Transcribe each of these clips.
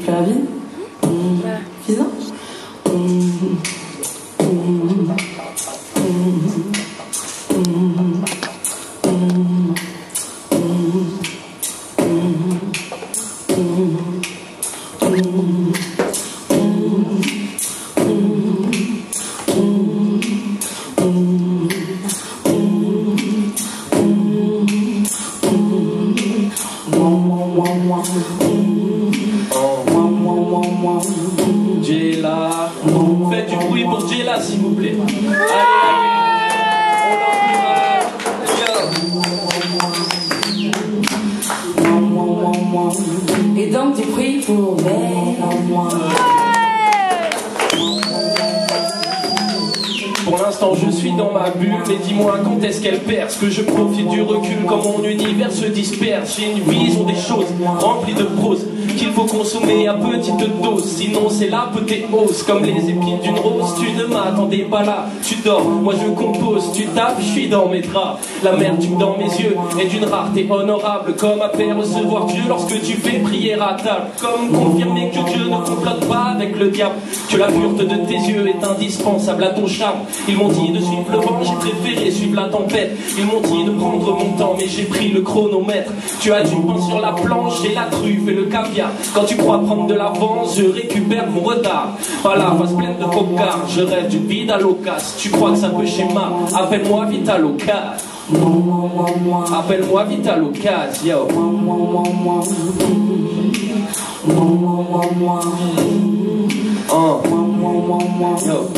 Caravine? Fisa? Jella, faites du bruit pour Jella s'il vous plaît. Allez, Et donc du bruit pour Pour l'instant je suis dans ma bulle, mais dis-moi quand est-ce qu'elle perce, que je profite du recul quand mon univers se disperse. J'ai une vision des choses remplie de prose qu'il faut consommer à petite dose, sinon c'est l'apothéose. Comme les épines d'une rose, tu ne m'attendais pas là. Tu dors, moi je compose, tu tapes, je suis dans mes draps. L'amertume dans mes yeux est d'une rareté honorable, comme après recevoir Dieu lorsque tu fais prière à table. Comme confirmer que Dieu ne complote pas avec le diable, que la pureté de tes yeux est indispensable à ton charme. Ils m'ont dit de suivre le vent, j'ai préféré suivre la tempête. Ils m'ont dit de prendre mon temps, mais j'ai pris le chronomètre. Tu as du pain sur la planche, j'ai la truffe et le caviar. Quand tu crois prendre de l'avance, je récupère mon retard. Pas la face pleine de cocards, je rêve d'une vie d'allocasse. Tu crois que ça peut schéma, appelle-moi vite à l'occasion. Appelle-moi vite à l'occasion, yo. Yo.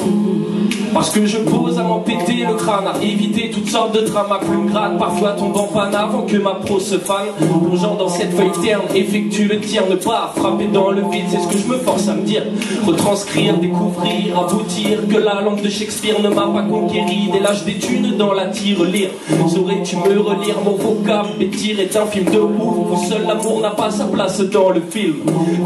Parce que je pose à m'en péter le crâne, à éviter toutes sortes de dramas plume grade, parfois tombe en panne avant que ma pro se fane. Plongeant dans cette feuille terne, effectue le tir, ne pas frapper dans le vide, c'est ce que je me force à me dire. Retranscrire, découvrir, aboutir, que la langue de Shakespeare ne m'a pas conquéri. Dès l'âge des thunes dans la tirelire, saurais-tu me relire mon vocable? Bétir est un film de ouf, où seul l'amour n'a pas sa place dans le film.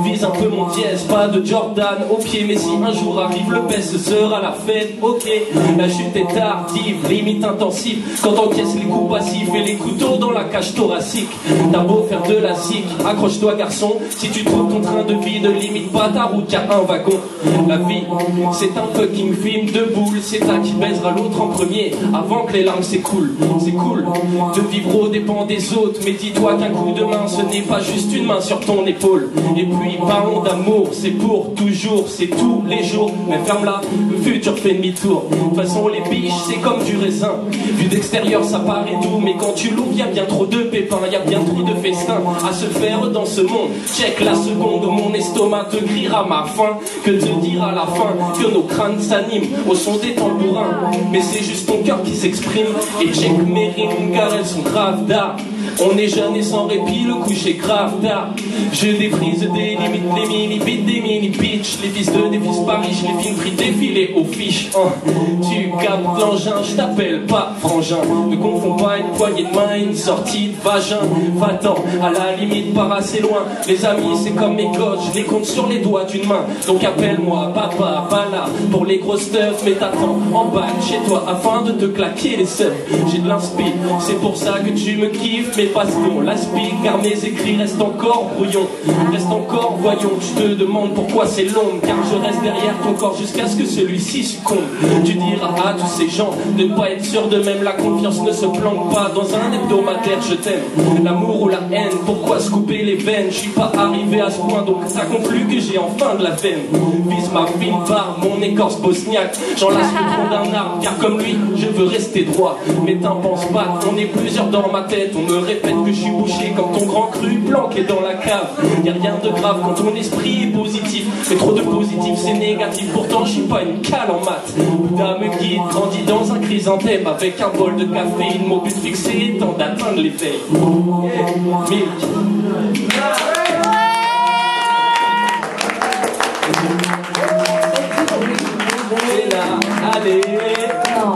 Vise un peu mon dièse, pas de Jordan au pied, mais si un jour arrive le best, ce sera la fête. Ok, la chute est tardive, limite intensive, quand on encaisse les coups passifs et les couteaux dans la cage thoracique. T'as beau faire de la zik, accroche-toi garçon, si tu trouves ton train de vie, ne limite pas ta route, y'a un wagon. La vie, c'est un fucking film de boules, c'est ta qui baisera l'autre en premier, avant que les larmes s'écoulent. C'est cool, de vivre aux dépens des autres, mais dis-toi qu'un coup de main, ce n'est pas juste une main sur ton épaule. Et puis parlons d'amour, c'est pour toujours, c'est tous les jours, mais ferme-la, le futur fait demi-tour. De toute façon les biches c'est comme du raisin, vu d'extérieur ça paraît doux, mais quand tu l'ouvres y'a bien trop de pépins, y'a bien trop de festins à se faire dans ce monde. Check la seconde où mon estomac te criera ma faim, que te dire à la fin que nos crânes s'animent au son des tambourins, mais c'est juste ton cœur qui s'exprime. Et check mes rimes car elles sont graves d'art. On est jeune et sans répit, le coucher grave tard. Je défrise des limites, les mini-beats, des mini-pitch. Les fils de des fils pas riches, les films frits défilés aux fiches. Tu captes l'engin, je t'appelle pas frangin. Ne confonds pas une poignée de main, une sortie de vagin. Va-t'en, à la limite, pas assez loin. Les amis, c'est comme mes coachs, je les compte sur les doigts d'une main. Donc appelle-moi papa, pas là pour les grosses stuff, mais t'attends en bas chez toi afin de te claquer les seufs. J'ai de l'inspi, c'est pour ça que tu me kiffes, mais passe bon l'aspire, car mes écrits restent encore brouillons, restent encore voyons. Tu te demandes pourquoi c'est long, car je reste derrière ton corps jusqu'à ce que celui-ci succombe. Tu diras à tous ces gens de ne pas être sûr de même, la confiance ne se planque pas dans un hebdomadaire. Je t'aime, l'amour ou la haine, pourquoi se couper les veines? Je suis pas arrivé à ce point, donc ça conclut que j'ai enfin de la veine. Vise ma fine barbe, mon écorce bosniaque, j'enlace le tronc d'un arbre, car comme lui, je veux rester droit. Mais t'en penses pas, on est plusieurs dans ma tête, on me répète que je suis bouché comme ton grand cru planqué dans la cave. Y'a rien de grave quand ton esprit est positif, mais trop de positif c'est négatif. Pourtant je suis pas une cale en maths. Bouddha me guide, grandit dans un chrysanthème avec un bol de café, mon but fixé étant d'atteindre l'éveil. Milk. C'est là, allez. Non,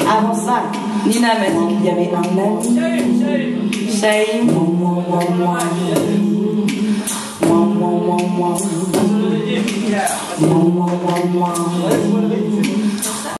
avant ça, Nina m'a dit qu'il y avait un ami. Shame.